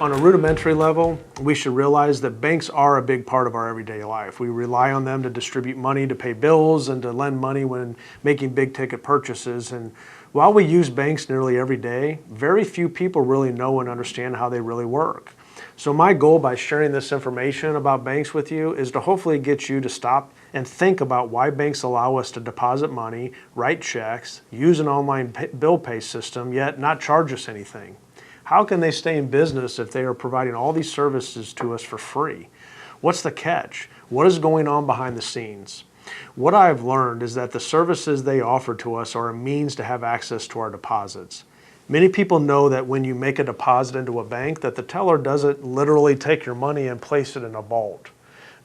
On a rudimentary level, we should realize that banks are a big part of our everyday life. We rely on them to distribute money, to pay bills, and to lend money when making big ticket purchases. And while we use banks nearly every day, very few people really know and understand how they really work. So my goal by sharing this information about banks with you is to hopefully get you to stop and think about why banks allow us to deposit money, write checks, use an online bill pay system, yet not charge us anything. How can they stay in business if they are providing all these services to us for free? What's the catch? What is going on behind the scenes? What I've learned is that the services they offer to us are a means to have access to our deposits. Many people know that when you make a deposit into a bank, that the teller doesn't literally take your money and place it in a vault.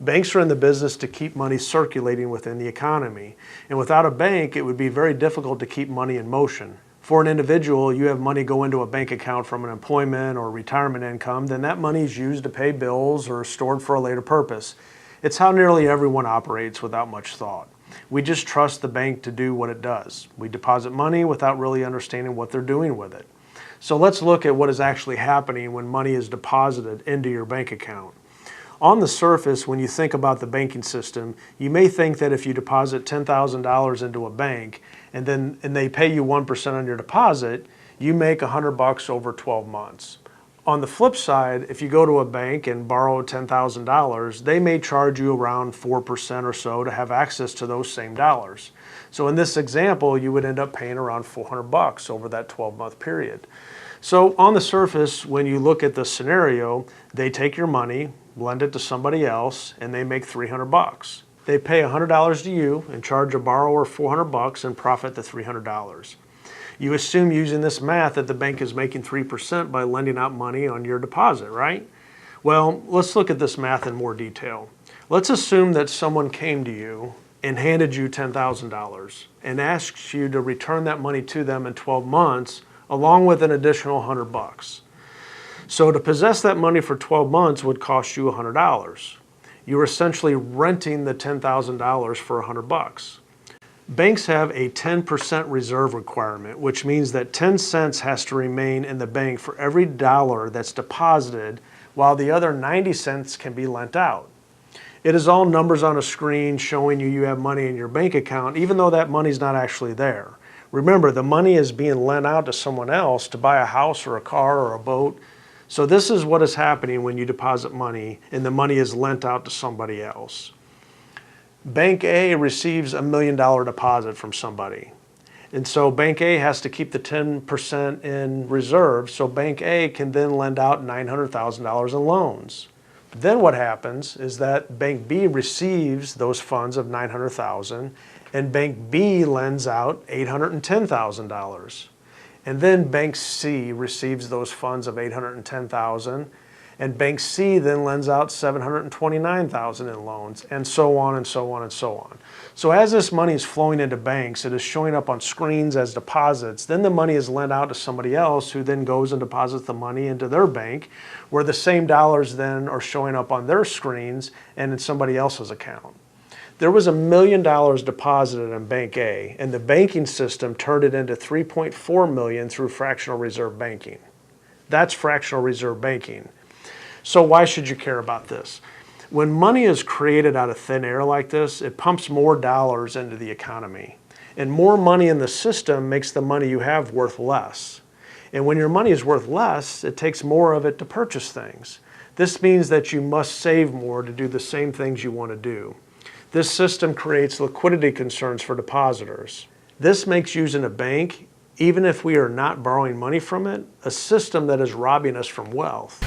Banks are in the business to keep money circulating within the economy, and without a bank, it would be very difficult to keep money in motion. For an individual, you have money go into a bank account from an employment or retirement income, then that money is used to pay bills or stored for a later purpose. It's how nearly everyone operates without much thought. We just trust the bank to do what it does. We deposit money without really understanding what they're doing with it. So let's look at what is actually happening when money is deposited into your bank account. On the surface, when you think about the banking system, you may think that if you deposit $10,000 into a bank and they pay you 1% on your deposit, you make $100 over 12 months. On the flip side, if you go to a bank and borrow $10,000, they may charge you around 4% or so to have access to those same dollars. So in this example, you would end up paying around $400 over that 12-month period. So on the surface, when you look at the scenario, they take your money, lend it to somebody else, and they make $300. They pay $100 to you and charge a borrower $400 and profit the $300. You assume using this math that the bank is making 3% by lending out money on your deposit, right? Well, let's look at this math in more detail. Let's assume that someone came to you and handed you $10,000 and asked you to return that money to them in 12 months along with an additional $100. So to possess that money for 12 months would cost you $100. You're essentially renting the $10,000 for $100. Banks have a 10% reserve requirement, which means that 10 cents has to remain in the bank for every dollar that's deposited, while the other 90 cents can be lent out. It is all numbers on a screen showing you have money in your bank account, even though that money's not actually there. Remember, the money is being lent out to someone else to buy a house or a car or a boat. So this is what is happening when you deposit money and the money is lent out to somebody else. Bank A receives $1 million deposit from somebody. And so Bank A has to keep the 10% in reserve, so Bank A can then lend out $900,000 in loans. Then what happens is that Bank B receives those funds of $900,000 and Bank B lends out $810,000. And then Bank C receives those funds of $810,000, and Bank C then lends out $729,000 in loans, and so on and so on and so on. So as this money is flowing into banks, it is showing up on screens as deposits. Then the money is lent out to somebody else who then goes and deposits the money into their bank, where the same dollars then are showing up on their screens and in somebody else's account. There was $1 million deposited in Bank A, and the banking system turned it into $3.4 million through fractional reserve banking. That's fractional reserve banking. So why should you care about this? When money is created out of thin air like this, it pumps more dollars into the economy. And more money in the system makes the money you have worth less. And when your money is worth less, it takes more of it to purchase things. This means that you must save more to do the same things you want to do. This system creates liquidity concerns for depositors. This makes using a bank, even if we are not borrowing money from it, a system that is robbing us from wealth.